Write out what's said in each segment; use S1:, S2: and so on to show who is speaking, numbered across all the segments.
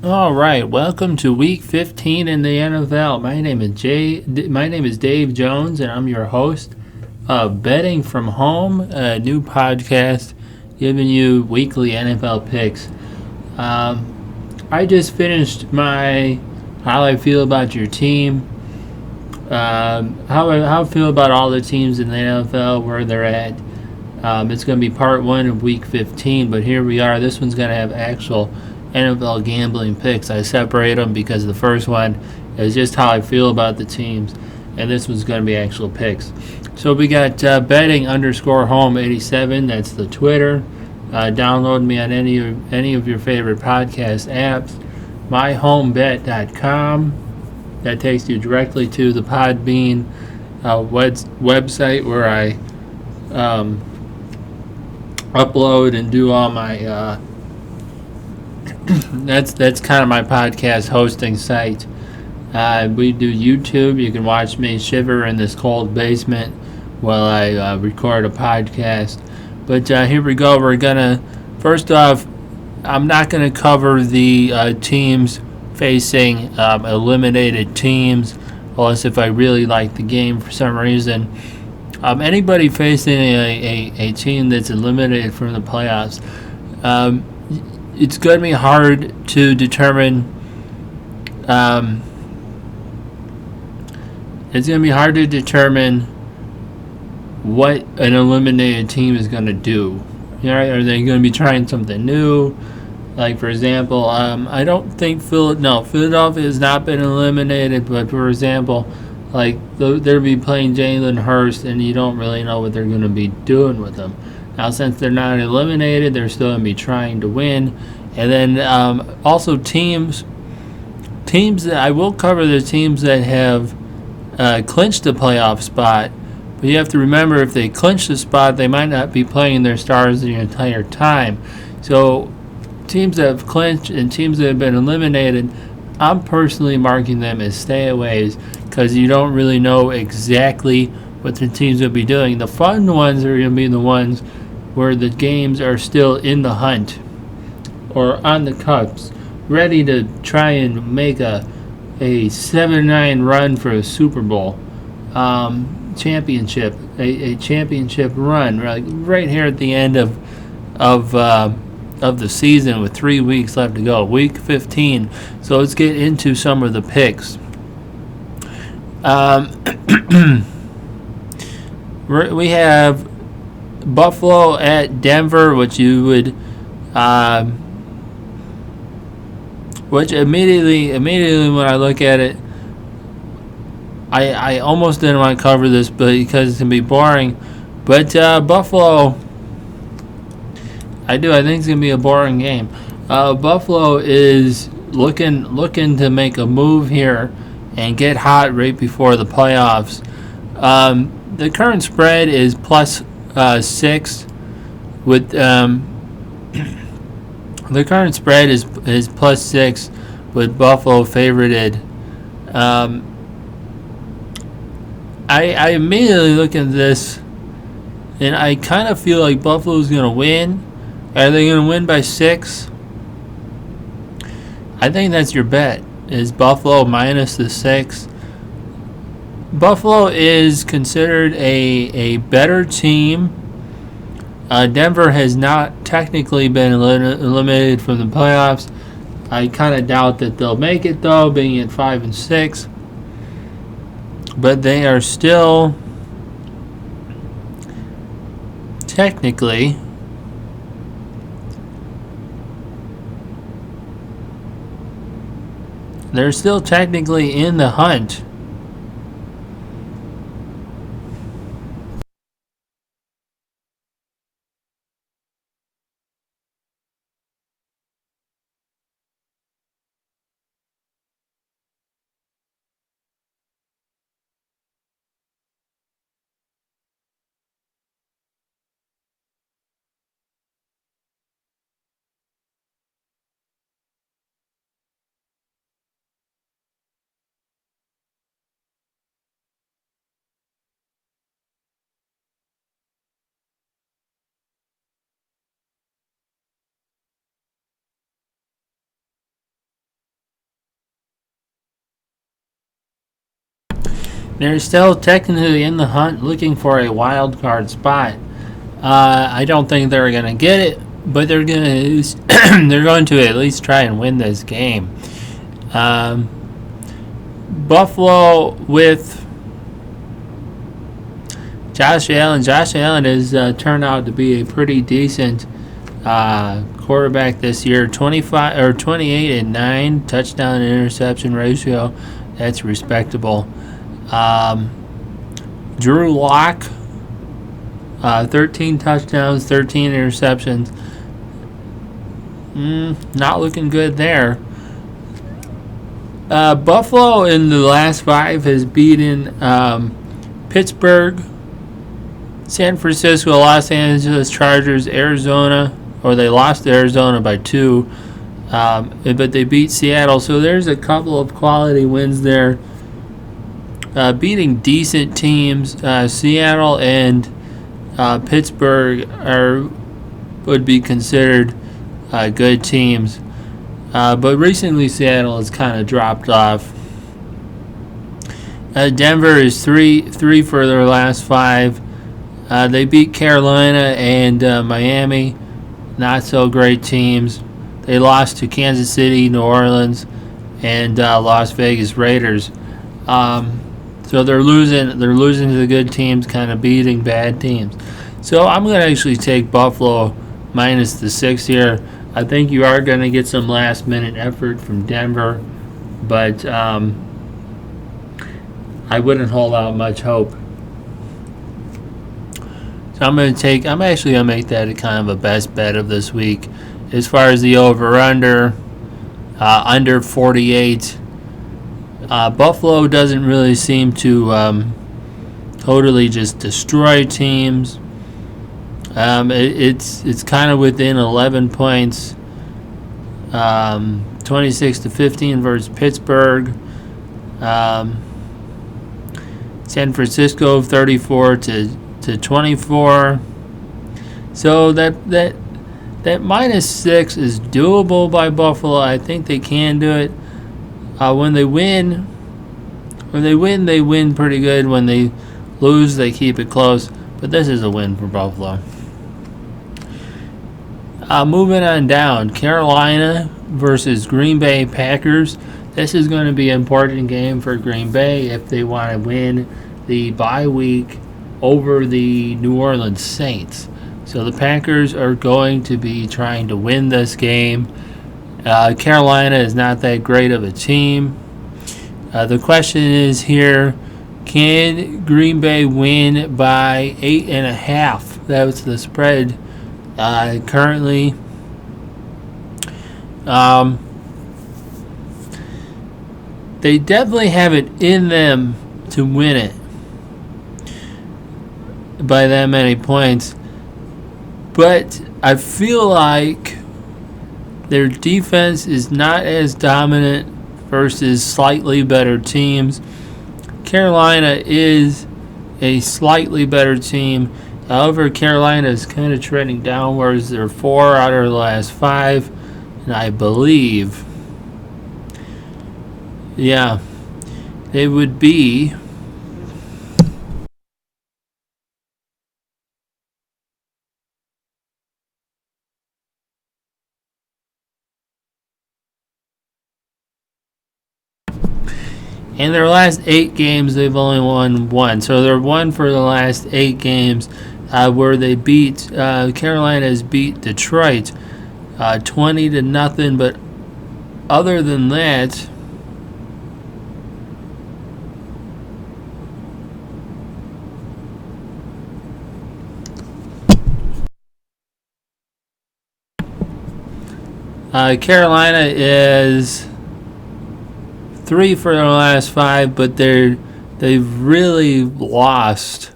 S1: All right, welcome to Week 15 in the NFL. My name is Dave Jones, and I'm your host of Betting from Home, a new podcast giving you weekly NFL picks. I just finished my how I feel about your team, how I feel about all the teams in the NFL, where they're at. It's going to be part one of Week 15, but here we are. This one's going to have actual NFL gambling picks. I separate them because the first one is just how I feel about the teams, and this one's going to be actual picks. So we got betting underscore home 87. That's the Twitter. Download me on any of your favorite podcast apps. MyHomeBet.com. That takes you directly to the Podbean website where I um, upload and do all my that's kind of my podcast hosting site. We do YouTube. You can watch me shiver in this cold basement while I record a podcast. But here we go. We're gonna first off, I'm not gonna cover the teams facing eliminated teams, unless if I really like the game for some reason. Anybody facing a team that's eliminated from the playoffs, um, it's going to be hard to determine. Um, it's going to be hard to determine what an eliminated team is going to do. You know, are they going to be trying something new? Like for example, I don't think Philadelphia has not been eliminated, but for example, like they'll be playing Jalen Hurst, and you don't really know what they're going to be doing with them. Now, since they're not eliminated, they're still going to be trying to win, and then also teams that I will cover the teams that have clinched the playoff spot. But you have to remember, if they clinch the spot, they might not be playing their stars the entire time. So teams that have clinched and teams that have been eliminated, I'm personally marking them as stayaways because you don't really know exactly what the teams will be doing. The fun ones are going to be the ones where the games are still in the hunt or on the cups, ready to try and make a 7-9 run for a Super Bowl championship, a championship run, right here at the end of of the season with 3 weeks left to go, week 15. So let's get into some of the picks. We have Buffalo at Denver, which immediately when I look at it, I almost didn't want to cover this, but because it's gonna be boring. But Buffalo, I think it's gonna be a boring game. Buffalo is looking to make a move here and get hot right before the playoffs. The current spread is plus 6. With the current spread is plus 6, with Buffalo favorited. Um, I immediately look at this, and I kind of feel like Buffalo's gonna win. Are they gonna win by 6? I think that's your bet. Is Buffalo minus the 6? Buffalo is considered a better team. Denver has not technically been eliminated from the playoffs. I kind of doubt that they'll make it though, being at 5-6. But they are still technically in the hunt. They're still technically in the hunt looking for a wild card spot. I don't think they're going to get it, but they're going to they're going to at least try and win this game. Buffalo with Josh Allen. Josh Allen has turned out to be a pretty decent quarterback this year. 25 or 28 and 9 touchdown and interception ratio. That's respectable. Drew Lock, 13 touchdowns, 13 interceptions. Not looking good there. Buffalo in the last 5 has beaten Pittsburgh, San Francisco, Los Angeles Chargers, Arizona, or they lost to Arizona by 2, but they beat Seattle. So there's a couple of quality wins there. Beating decent teams, Seattle and Pittsburgh would be considered good teams. But recently Seattle has kind of dropped off. Denver is 3 for their last 5. They beat Carolina and Miami, not so great teams. They lost to Kansas City, New Orleans, and Las Vegas Raiders. So they're losing to the good teams, kind of beating bad teams. So I'm going to actually take Buffalo minus the 6 here. I think you are going to get some last-minute effort from Denver, but I wouldn't hold out much hope. So I'm actually going to make that a kind of a best bet of this week. As far as the over-under, under 48. Buffalo doesn't really seem to totally just destroy teams. It's kind of within 11 points. 26-15 versus Pittsburgh. San Francisco 34-24. So that minus 6 is doable by Buffalo. I think they can do it. When they win, they win pretty good. When they lose, they keep it close. But this is a win for Buffalo. Moving on down, Carolina versus Green Bay Packers. This is going to be an important game for Green Bay if they want to win the bye week over the New Orleans Saints. So the Packers are going to be trying to win this game. Carolina is not that great of a team. The question is here, can Green Bay win by 8.5? That's the spread currently. They definitely have it in them to win it by that many points. But I feel like their defense is not as dominant versus slightly better teams. Carolina is a slightly better team. However, Carolina is kind of trending downwards. They're 4 out of the last 5. And I believe, they would be in their last 8 games, they've only won 1. So they're 1 for the last 8 games, where they beat Carolina has beat Detroit 20-0. But other than that, Carolina is 3 for their last 5, but they've really lost.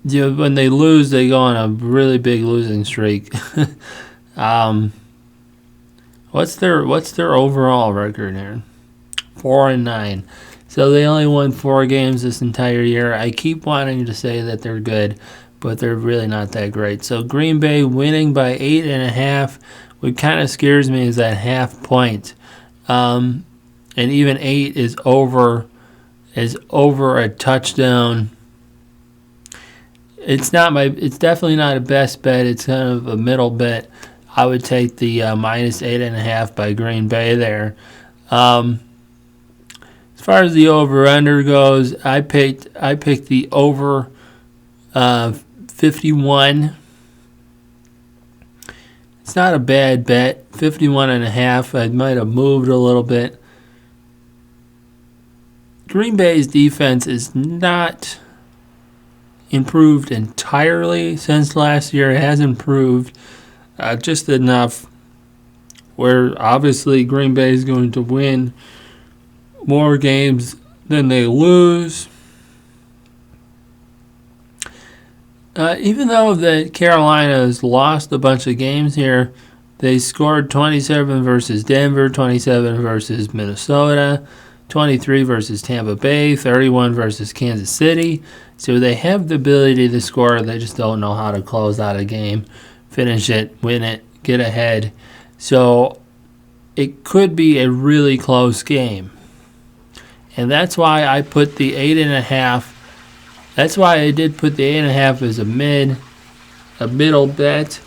S1: When they lose, they go on a really big losing streak. What's their overall record here? 4-9. So they only won 4 games this entire year. I keep wanting to say that they're good, but they're really not that great. So Green Bay winning by 8.5. What kind of scares me is that half point. And even 8 is over is over a touchdown. It's definitely not a best bet. It's kind of a middle bet. I would take the -8.5 by Green Bay there. As far as the over/under goes, I picked the over 51. It's not a bad bet. 51.5. I might have moved a little bit. Green Bay's defense is not improved entirely since last year. It has improved just enough where obviously Green Bay is going to win more games than they lose. Even though that Carolina has lost a bunch of games here, they scored 27 versus Denver, 27 versus Minnesota, 23 versus Tampa Bay, 31 versus Kansas City. So they have the ability to score. They just don't know how to close out a game, finish it, win it, get ahead. So it could be a really close game. And that's why I put the 8.5. That's why I did put the 8.5 as a middle bet.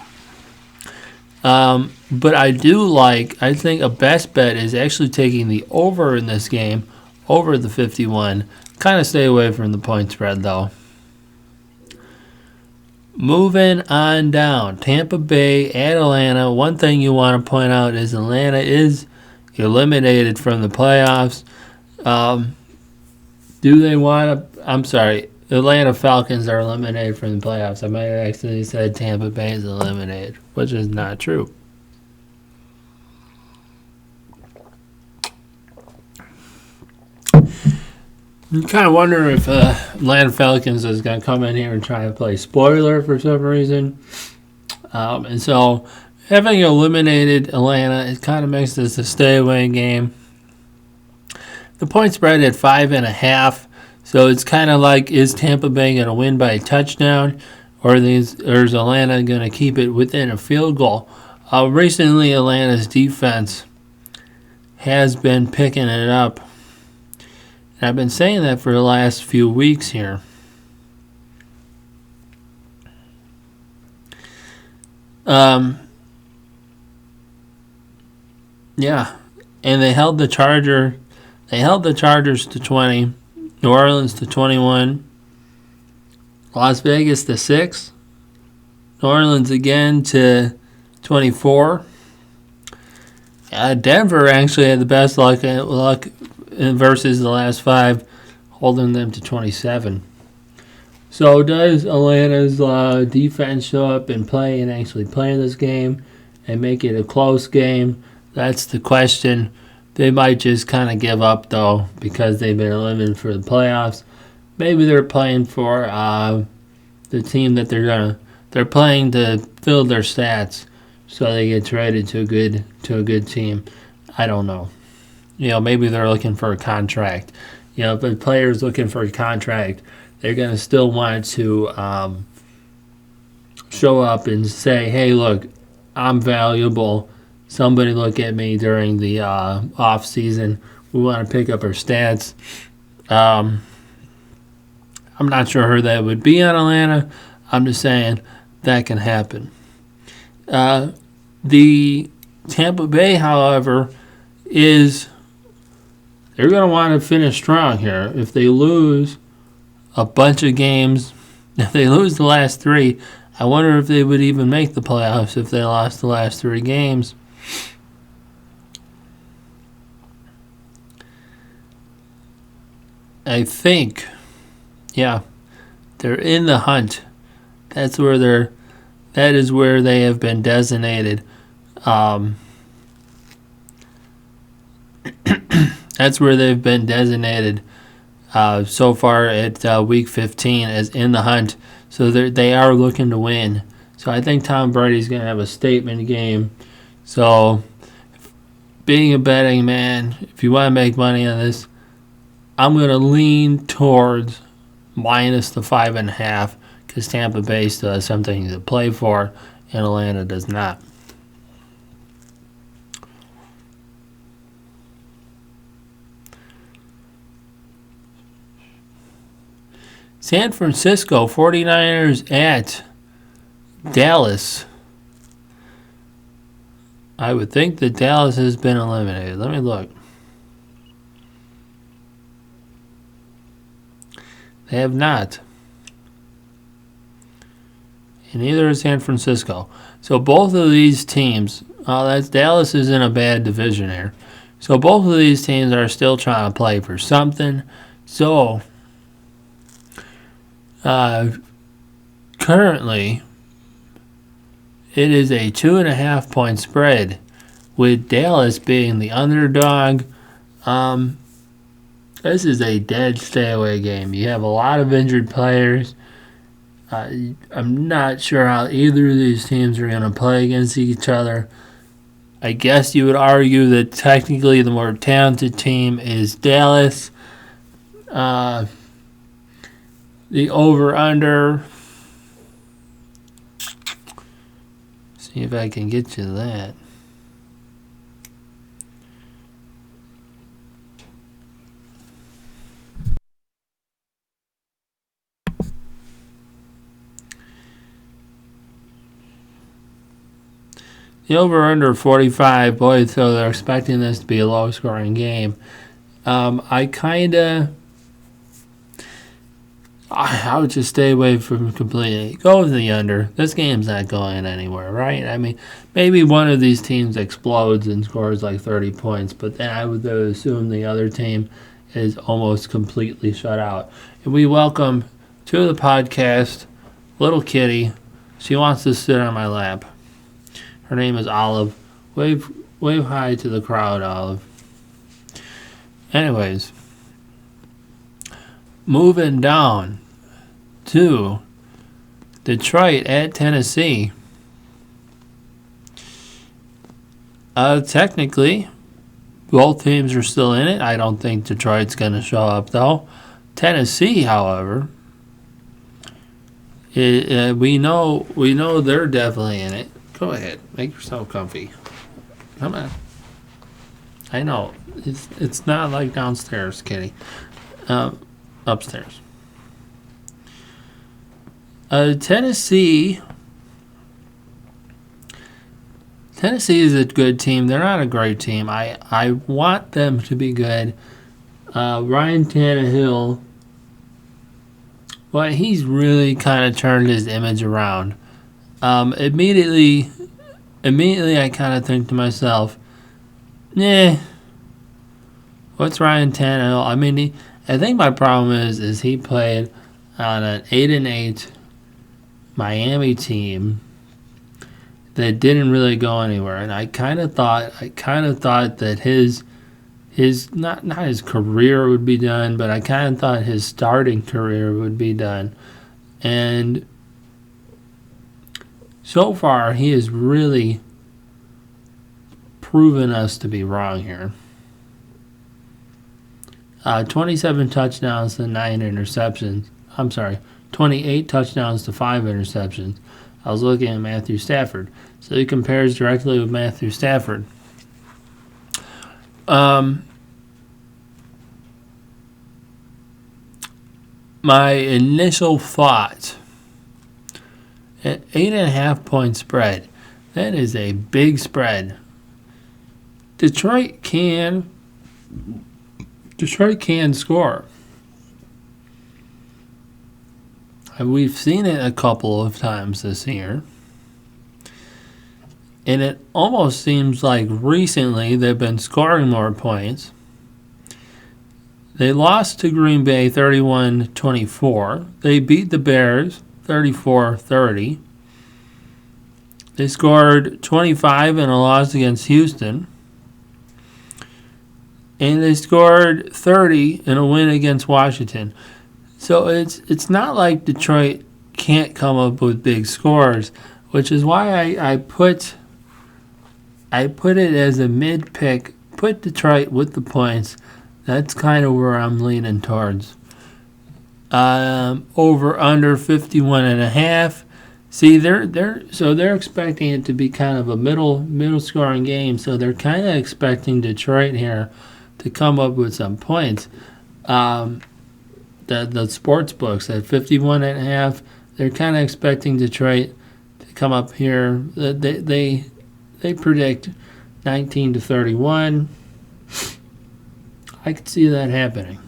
S1: But I think a best bet is actually taking the over in this game, over the 51. Kind of stay away from the point spread, though. Moving on down, Tampa Bay at Atlanta. One thing you want to point out is Atlanta is eliminated from the playoffs. Atlanta Falcons are eliminated from the playoffs. I might have accidentally said Tampa Bay is eliminated, which is not true. I'm kind of wondering if Atlanta Falcons is going to come in here and try to play spoiler for some reason. And so having eliminated Atlanta, it kind of makes this a stay-away game. The point spread at 5.5. So it's kind of like, is Tampa Bay going to win by a touchdown, or is Atlanta going to keep it within a field goal? Recently, Atlanta's defense has been picking it up. And I've been saying that for the last few weeks here. Yeah, and they held the Chargers to 20. New Orleans to 21. Las Vegas to 6. New Orleans again to 24. Denver actually had the best luck versus the last 5, holding them to 27. So does Atlanta's defense show up and play and actually play this game and make it a close game? That's the question. They might just kind of give up, though, because they've been eliminated for the playoffs. Maybe they're playing for the team that they're playing to fill their stats, so they get traded to a good team. I don't know. Maybe they're looking for a contract. If a player's looking for a contract, they're gonna still want to show up and say, "Hey, look, I'm valuable. Somebody look at me during the off season. We want to pick up our stats." I'm not sure who that would be on Atlanta. I'm just saying that can happen. The Tampa Bay, however, they're going to want to finish strong here. If they lose a bunch of games, if they lose the last 3, I wonder if they would even make the playoffs if they lost the last 3 games. I think, they're in the hunt. That is where they have been designated. That's where they've been designated so far at week 15 as in the hunt. So they are looking to win. So I think Tom Brady's going to have a statement game. So being a betting man, if you want to make money on this, I'm going to lean towards minus the 5.5 because Tampa Bay still has something to play for and Atlanta does not. San Francisco 49ers at Dallas. I would think that Dallas has been eliminated. Let me look. They have not. And neither is San Francisco. So both of these teams, Dallas is in a bad division here. So both of these teams are still trying to play for something. So currently, it is a 2.5 point spread, with Dallas being the underdog. This is a dead stay away game. You have a lot of injured players. I'm not sure how either of these teams are going to play against each other. I guess you would argue that technically the more talented team is Dallas. The over-under. See if I can get you that. The over-under 45, boy, so they're expecting this to be a low-scoring game. I would just stay away from completely. Go with the under. This game's not going anywhere, right? I mean, maybe one of these teams explodes and scores like 30 points, but then I would assume the other team is almost completely shut out. And we welcome to the podcast little kitty. She wants to sit on my lap. Her name is Olive. Wave hi to the crowd, Olive. Anyways, moving down to Detroit at Tennessee. Technically, both teams are still in it. I don't think Detroit's going to show up, though. Tennessee, however, we know they're definitely in it. Go ahead, make yourself comfy. Come on. I know it's not like downstairs, kitty. Upstairs. Tennessee is a good team. They're not a great team. I want them to be good. Ryan Tannehill, well, he's really kind of turned his image around. Immediately I kind of think to myself, what's Ryan Tannehill? I mean, I think my problem is he played on an 8-8 Miami team that didn't really go anywhere, and I kind of thought that his not his career would be done, but I kind of thought his starting career would be done, and so far he has really proven us to be wrong here. 27 touchdowns to 9 interceptions. I'm sorry, 28 touchdowns to 5 interceptions. I was looking at Matthew Stafford. So he compares directly with Matthew Stafford. My initial thought, an 8.5 point spread. That is a big spread. Detroit can score. And we've seen it a couple of times this year. And it almost seems like recently they've been scoring more points. They lost to Green Bay 31-24. They beat the Bears 34-30. They scored 25 in a loss against Houston. And they scored 30 in a win against Washington. So it's not like Detroit can't come up with big scores, which is why I put it as a mid pick. Put Detroit with the points. That's kind of where I'm leaning towards. Over under 51.5. See, they're expecting it to be kind of a middle scoring game. So they're kind of expecting Detroit here to come up with some points. the sports books at 51.5. They're kind of expecting Detroit to come up here. They predict 19-31. I could see that happening.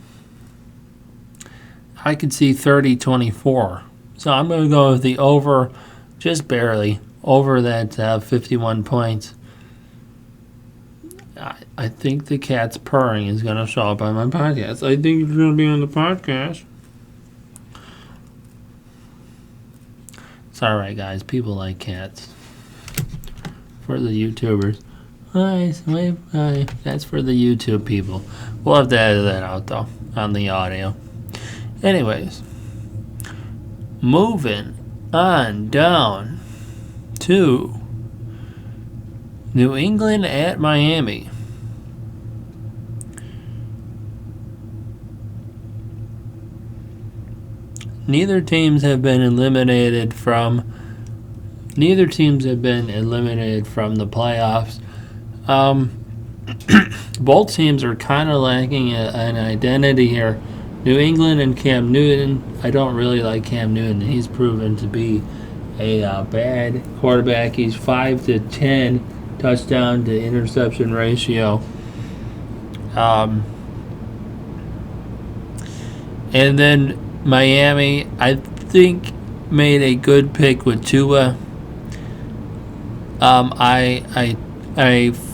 S1: I could see 30-24. So I'm going to go with the over, just barely, over that 51 points. I think the cat's purring is going to show up on my podcast. I think it's going to be on the podcast. It's all right, guys. People like cats. For the YouTubers. Hi. That's for the YouTube people. We'll have to edit that out, though, on the audio. Anyways, moving on down to New England at Miami. Neither teams have been eliminated from the playoffs. Both teams are kind of lacking an identity here. New England and Cam Newton. I don't really like Cam Newton. He's proven to be a bad quarterback. He's 5-10 touchdown to interception ratio. And then Miami, I think, made a good pick with Tua. I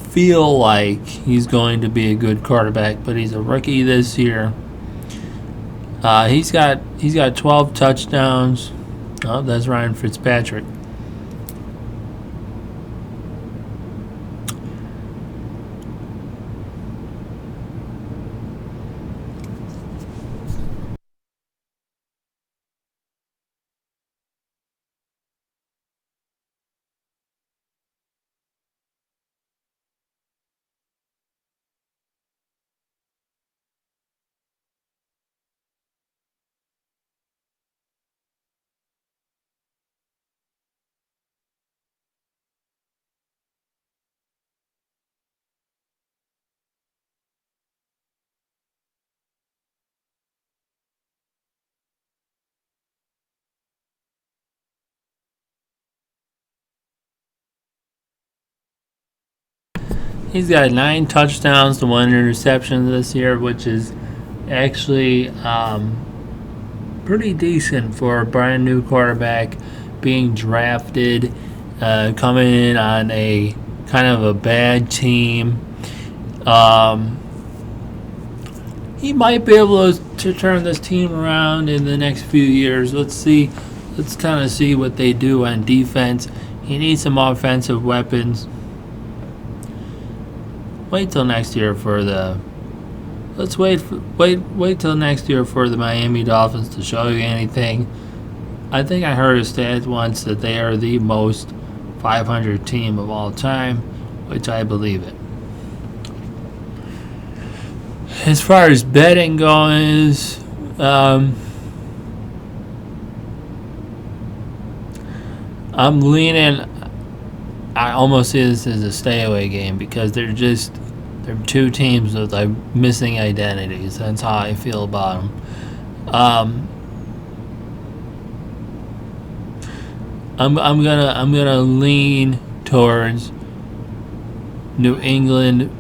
S1: feel like he's going to be a good quarterback, but he's a rookie this year. He's got 12 touchdowns. Oh, that's Ryan Fitzpatrick. He's got 9 touchdowns to 1 interception this year, which is actually pretty decent for a brand new quarterback being drafted, coming in on a kind of a bad team. He might be able to turn this team around in the next few years. Let's kind of see what they do on defense. He needs some offensive weapons. Wait till next year for the. Let's wait till next year for the Miami Dolphins to show you anything. I think I heard a stat once that they are the most 500 team of all time, which I believe it. As far as betting goes, I'm leaning. I almost see this as a stay away game because they're two teams with like missing identities. That's how I feel about them. I'm gonna lean towards New England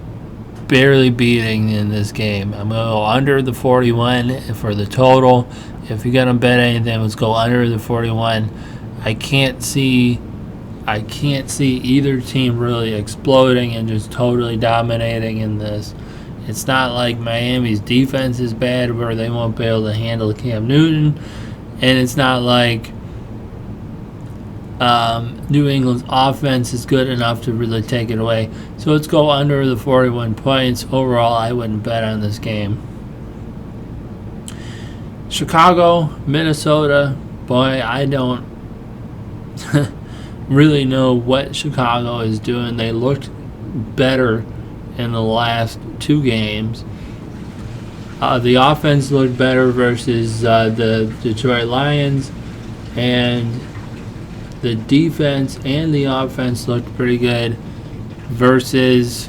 S1: barely beating in this game. I'm gonna go under the 41 for the total. If you're gonna bet anything, let's go under the 41. I can't see either team really exploding and just totally dominating in this. It's not like Miami's defense is bad where they won't be able to handle Cam Newton, and it's not like New England's offense is good enough to really take it away. So let's go under the 41 points. Overall, I wouldn't bet on this game. Chicago, Minnesota, boy, I don't really know what Chicago is doing. They looked better in the last 2 games. The offense looked better versus the Detroit Lions, and the defense and the offense looked pretty good versus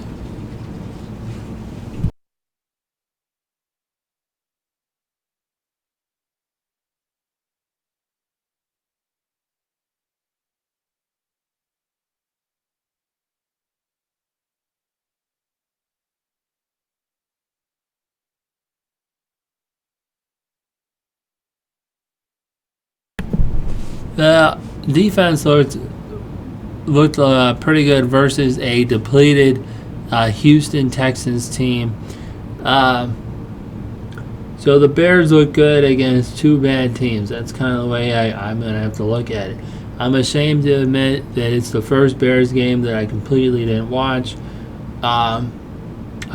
S1: The defense looked pretty good versus a depleted Houston Texans team. So the Bears look good against two bad teams. That's kind of the way I'm going to have to look at it. I'm ashamed to admit that it's the first Bears game that I completely didn't watch. I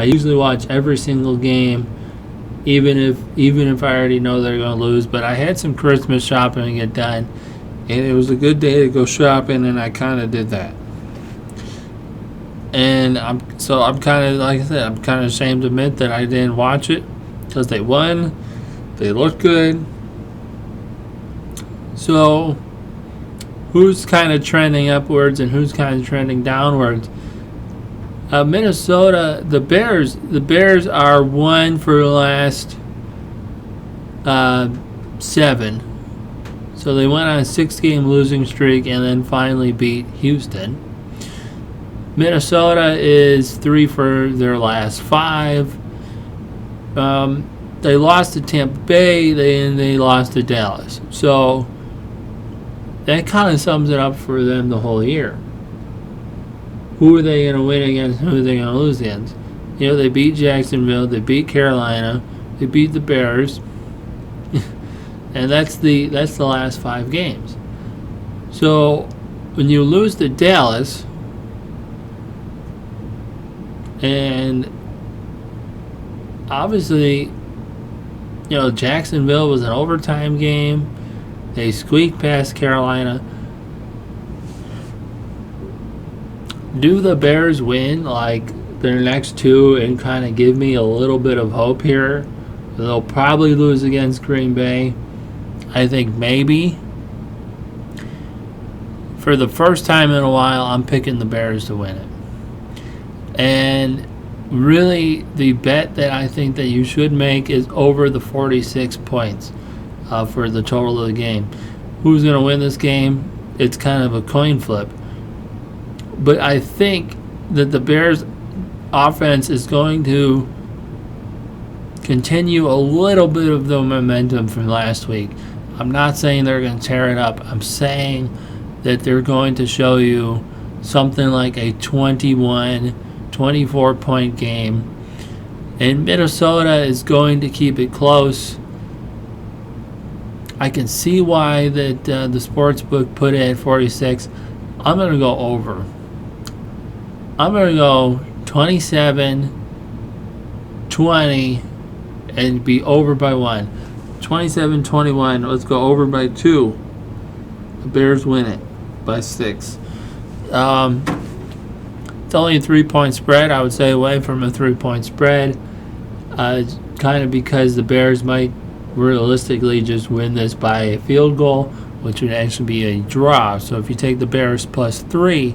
S1: usually watch every single game, even if I already know they're going to lose. But I had some Christmas shopping to get done, and it was a good day to go shopping, and I kind of did that. And I'm kind of, like I said, I'm kind of ashamed to admit that I didn't watch it because they won. They looked good. So who's kind of trending upwards and who's kind of trending downwards? Minnesota, the Bears are 1 for the last 7. So they went on a 6-game losing streak and then finally beat Houston. Minnesota is 3 for their last 5. They lost to Tampa Bay, and they lost to Dallas. So that kind of sums it up for them the whole year. Who are they going to win against? Who are they going to lose against? They beat Jacksonville, they beat Carolina, they beat the Bears, and that's the last 5 games. So when you lose to Dallas, and obviously, Jacksonville was an overtime game. They squeaked past Carolina. Do the Bears win their next 2 and kind of give me a little bit of hope here? They'll probably lose against Green Bay. I think maybe. For the first time in a while, I'm picking the Bears to win it. And really, the bet that I think that you should make is over the 46 points for the total of the game. Who's going to win this game? It's kind of a coin flip. But I think that the Bears' offense is going to continue a little bit of the momentum from last week. I'm not saying they're going to tear it up. I'm saying that they're going to show you something like a 24-point game. And Minnesota is going to keep it close. I can see why that the sportsbook put it at 46. I'm going to go over. I'm going to go 27-20 and be over by 1. 27-21. Let's go over by 2. The Bears win it by 6. It's only a 3-point spread. I would stay away from a 3-point spread. Kind of because the Bears might realistically just win this by a field goal, which would actually be a draw. So if you take the Bears plus 3,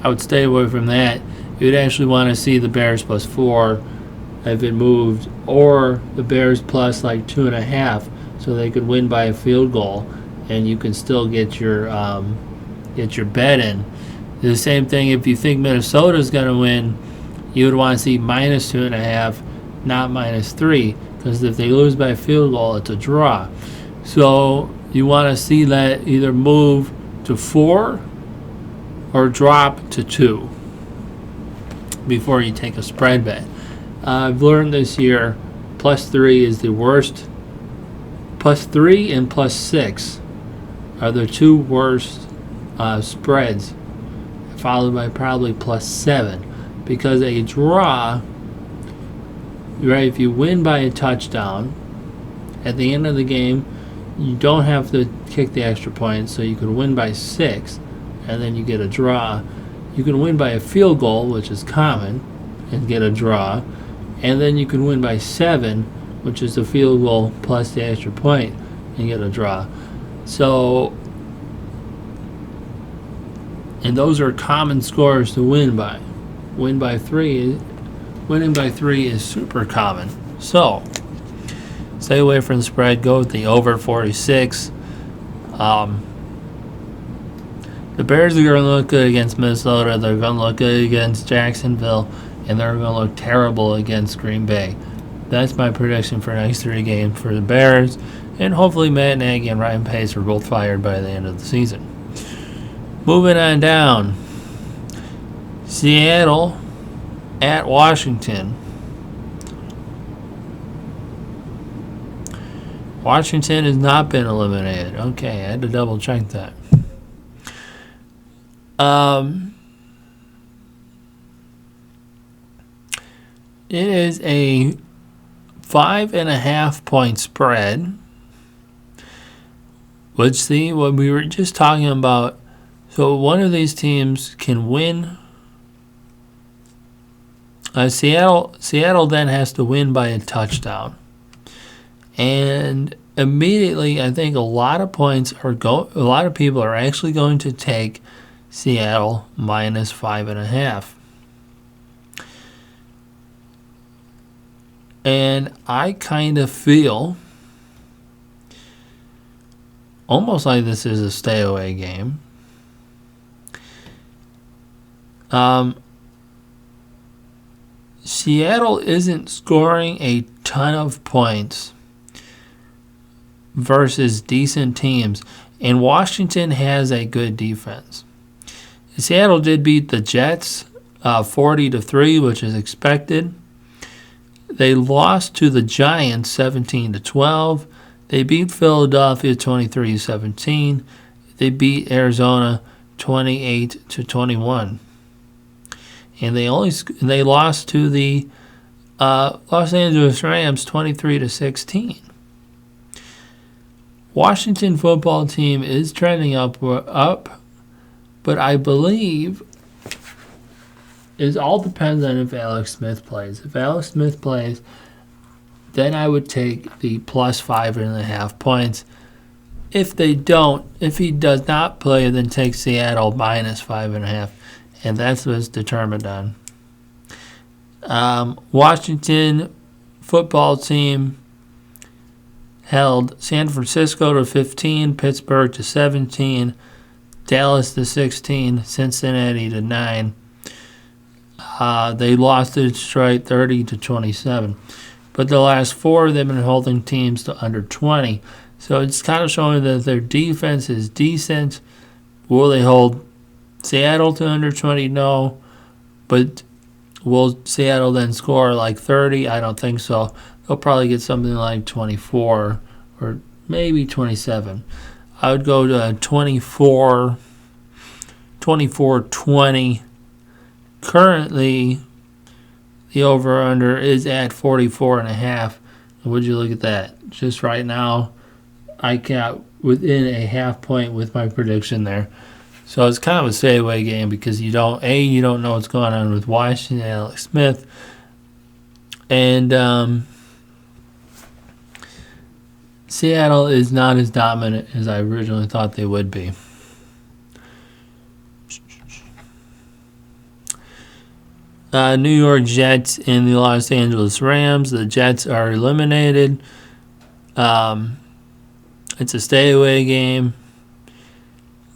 S1: I would stay away from that. You'd actually want to see the Bears plus 4 if it moved, or the Bears plus 2.5, so they could win by a field goal, and you can still get your bet in. The same thing if you think Minnesota's going to win, you would want to see minus 2.5, not minus 3, because if they lose by a field goal, it's a draw. So you want to see that either move to 4 or drop to 2 before you take a spread bet. I've learned this year plus 3 is the worst. Plus 3 and plus 6 are the 2 worst spreads, followed by probably plus 7, because a draw, right, if you win by a touchdown at the end of the game, you don't have to kick the extra point, so you can win by 6 and then you get a draw. You can win by a field goal, which is common, and get a draw, and then you can win by 7, which is the field goal plus the extra point, and get a draw. So, and those are common scores to win by. Winning by 3 is super common. So, stay away from the spread. Go with the over 46. The Bears are going to look good against Minnesota. They're going to look good against Jacksonville. And they're going to look terrible against Green Bay. That's my prediction for next 3 games for the Bears. And hopefully Matt Nagy and Ryan Pace are both fired by the end of the season. Moving on down. Seattle at Washington. Washington has not been eliminated. Okay, I had to double check that. It is a 5.5 point spread. Let's see what we were just talking about. So one of these teams can win. Seattle then has to win by a touchdown. And immediately, I think a lot of people are actually going to take Seattle minus 5.5. And I kind of feel almost like this is a stay away game. Seattle isn't scoring a ton of points versus decent teams, and Washington has a good defense. Seattle did beat the Jets 40-3, which is expected. They lost to the Giants 17-12. They beat Philadelphia 23-17. They beat Arizona 28-21. And they lost to the Los Angeles Rams 23-16. Washington football team is trending up, but I believe it all depends on if Alex Smith plays. If Alex Smith plays, then I would take the plus 5.5 points. If he does not play, then take Seattle minus 5.5, and that's what's determined on. Washington football team held San Francisco to 15, Pittsburgh to 17, Dallas to 16, Cincinnati to 9. They lost to Detroit 30-27. But the last 4 they've been holding teams to under 20. So it's kind of showing that their defense is decent. Will they hold Seattle to under 20? No. But will Seattle then score like 30? I don't think so. They'll probably get something like 24 or maybe 27. I would go to 24-20. Currently, the over-under is at 44.5. Would you look at that? Just right now, I got within a half point with my prediction there. So it's kind of a stay-away game because you don't know what's going on with Washington and Alex Smith. And Seattle is not as dominant as I originally thought they would be. New York Jets and the Los Angeles Rams. The Jets are eliminated. It's a stay-away game.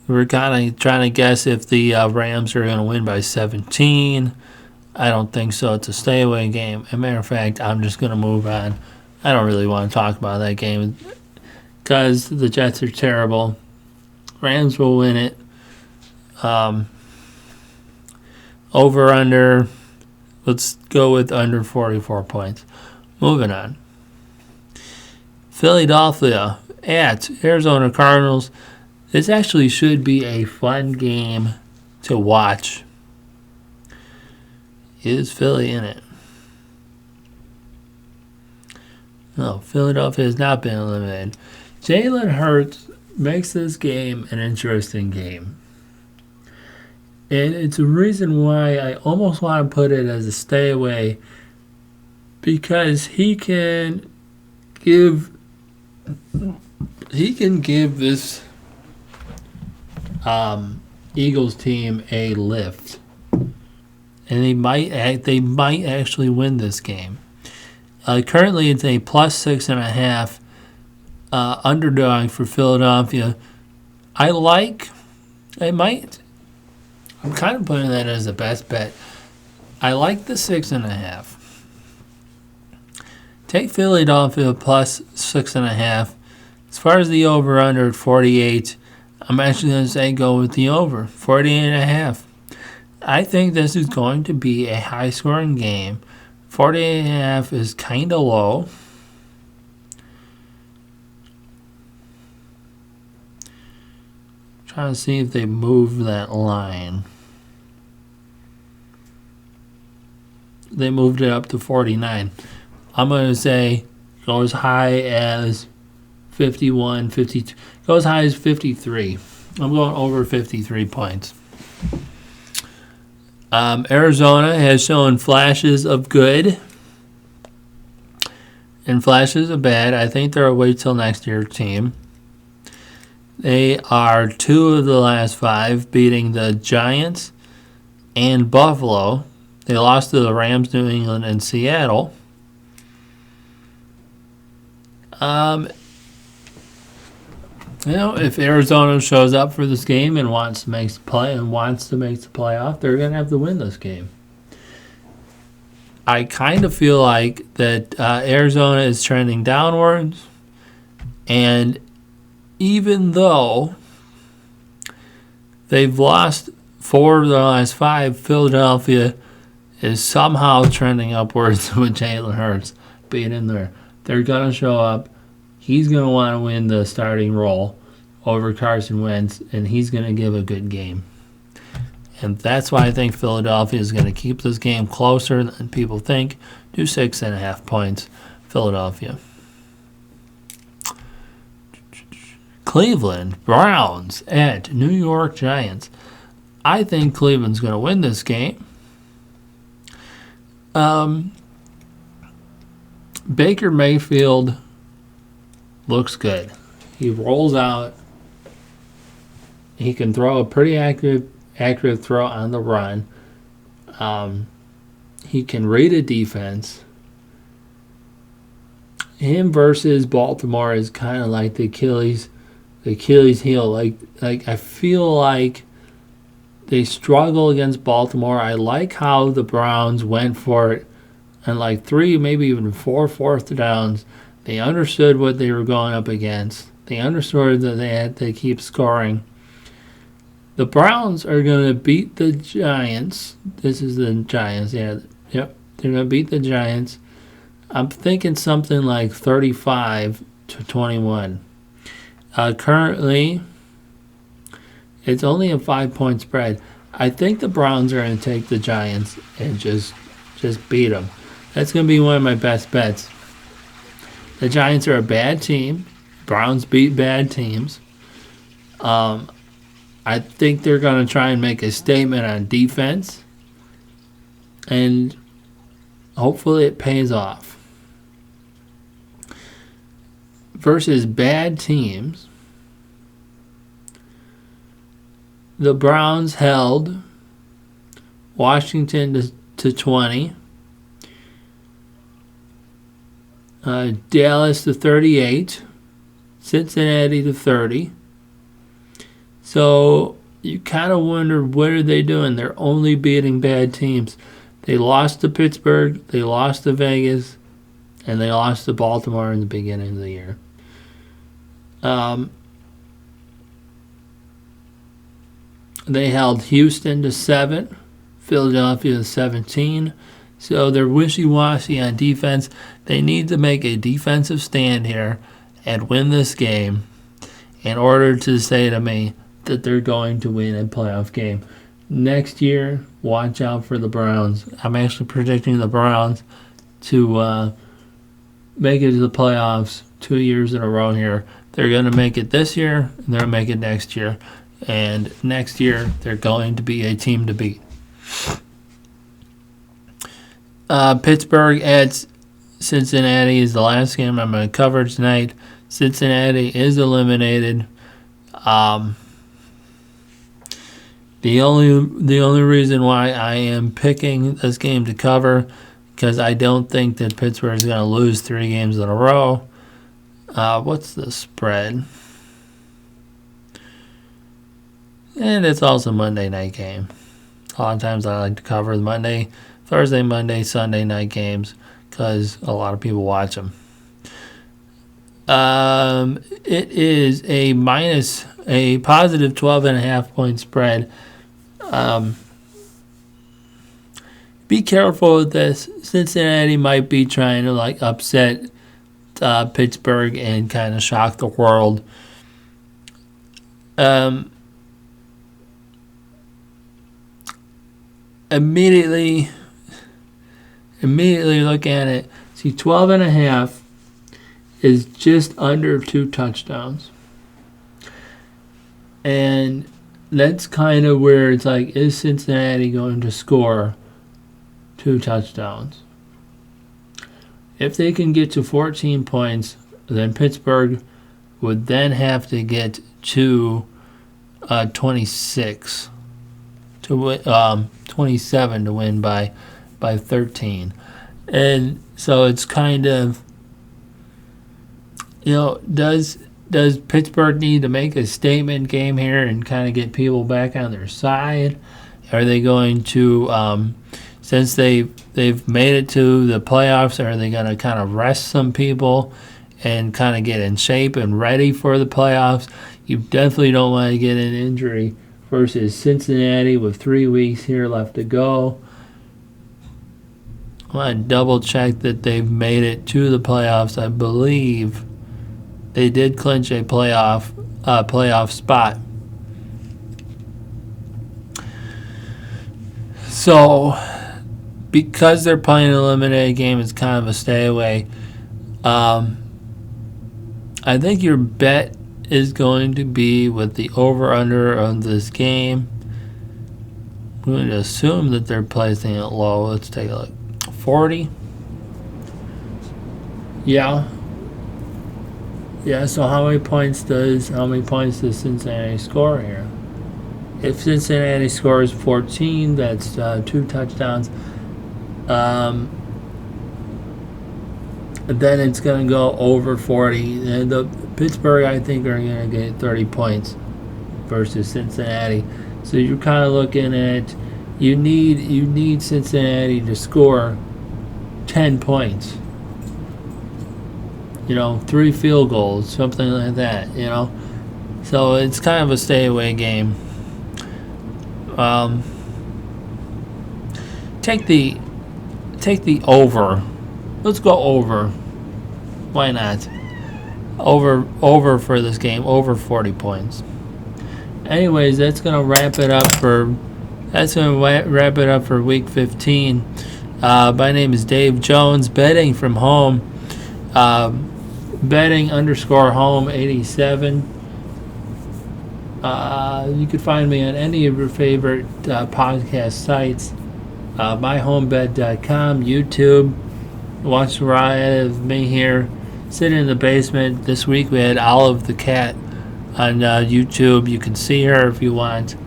S1: We're kind of trying to guess if the Rams are going to win by 17. I don't think so. It's a stay-away game. As a matter of fact, I'm just going to move on. I don't really want to talk about that game because the Jets are terrible. Rams will win it. Over, under. Let's go with under 44 points. Moving on. Philadelphia at Arizona Cardinals. This actually should be a fun game to watch. Is Philly in it? No, Philadelphia has not been eliminated. Jalen Hurts makes this game an interesting game. And it's a reason why I almost want to put it as a stay away, because he can give this Eagles team a lift, and they might actually win this game. Currently, it's a plus 6.5 underdog for Philadelphia. I'm kind of putting that as the best bet. I like the 6.5. Take Philadelphia plus 6.5. As far as the over-under at 48, I'm actually going to say go with the over, 48.5. I think this is going to be a high-scoring game. 48.5 is kind of low. Trying to see if they move that line. They moved it up to 49. I'm going to say go as high as 51, 52. Go as high as 53. I'm going over 53 points. Arizona has shown flashes of good and flashes of bad. I think they're a wait till next year team. They are 2 of the last 5, beating the Giants and Buffalo. They lost to the Rams, New England, and Seattle. If Arizona shows up for this game and wants to make the playoff, they're going to have to win this game. I kind of feel like that Arizona is trending downwards, and even though they've lost 4 of the last 5, Philadelphia is somehow trending upwards with Jalen Hurts being in there. They're going to show up. He's going to want to win the starting role over Carson Wentz, and he's going to give a good game. And that's why I think Philadelphia is going to keep this game closer than people think. Do 6.5 points, Philadelphia. Cleveland Browns at New York Giants. I think Cleveland's going to win this game. Baker Mayfield looks good. He rolls out. He can throw a pretty accurate throw on the run. He can read a defense. Him versus Baltimore is kind of like the Achilles heel. Like I feel like they struggle against Baltimore. I like how the Browns went for it and like 3, maybe even 4 fourth downs. They understood what they were going up against. They understood that they had to keep scoring. The Browns are going to beat the Giants. This is the Giants. Yeah, yep. They're going to beat the Giants. I'm thinking something like 35-21. Currently, it's only a 5-point spread. I think the Browns are going to take the Giants and just beat them. That's going to be one of my best bets. The Giants are a bad team. Browns beat bad teams. I think they're going to try and make a statement on defense. And hopefully it pays off. Versus bad teams, the Browns held Washington to 20. Dallas to 38. Cincinnati to 30. So you kind of wonder, what are they doing? They're only beating bad teams. They lost to Pittsburgh, they lost to Vegas, and they lost to Baltimore in the beginning of the year. They held Houston to 7, Philadelphia to 17. So they're wishy-washy on defense. They need to make a defensive stand here and win this game in order to say to me that they're going to win a playoff game. Next year, watch out for the Browns. I'm actually predicting the Browns to make it to the playoffs 2 years in a row here. They're going to make it this year, and they're going to make it next year. And next year, they're going to be a team to beat. Pittsburgh at Cincinnati is the last game I'm going to cover tonight. Cincinnati is eliminated. The only reason why I am picking this game to cover, because I don't think that Pittsburgh is going to lose 3 games in a row. What's the spread? And it's also a Monday night game. A lot of times I like to cover the Thursday, Monday, Sunday night games because a lot of people watch them. It is a positive 12.5 point spread. Be careful with this. Cincinnati might be trying to upset Pittsburgh and kind of shock the world. Immediately look at it. See, 12.5 is just under 2 touchdowns. And that's kind of where it's is Cincinnati going to score 2 touchdowns? If they can get to 14 points, then Pittsburgh would then have to get to 26 to win, 27 to win by 13. And so it's kind of, does Pittsburgh need to make a statement game here and kind of get people back on their side? Are they going to, since they've made it to the playoffs, are they going to kind of rest some people and kind of get in shape and ready for the playoffs? You definitely don't want to get an injury versus Cincinnati with 3 weeks here left to go. I want to double check that they've made it to the playoffs. I believe they did clinch a playoff spot. So, because they're playing an eliminated game, it's kind of a stay away. I think your bet is going to be with the over-under of this game. I'm going to assume that they're placing it low. Let's take a look. 40? Yeah. Yeah, so how many points does Cincinnati score here? If Cincinnati scores 14, that's 2 touchdowns. Then it's going to go over 40. And the Pittsburgh, I think, are going to get 30 points versus Cincinnati. So you're kind of looking at you need Cincinnati to score 10 points. 3 field goals, something like that. So it's kind of a stay away game. Take the over. Let's go over. Why not? Over for this game. Over 40 points. Anyways, that's gonna wrap it up for week 15. My name is Dave Jones, betting from home. Betting_home 87. You can find me on any of your favorite podcast sites. myhomebet.com, YouTube. Watch the ride of me here sitting in the basement. This week we had Olive the cat on YouTube. You can see her if you want.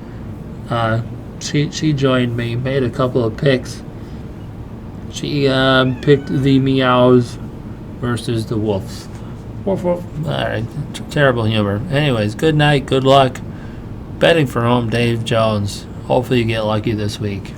S1: She joined me, made a couple of picks. She picked the Meows versus the Wolves. Woof, woof. Alright, terrible humor. Anyways, good night, good luck. Betting for home, Dave Jones. Hopefully you get lucky this week.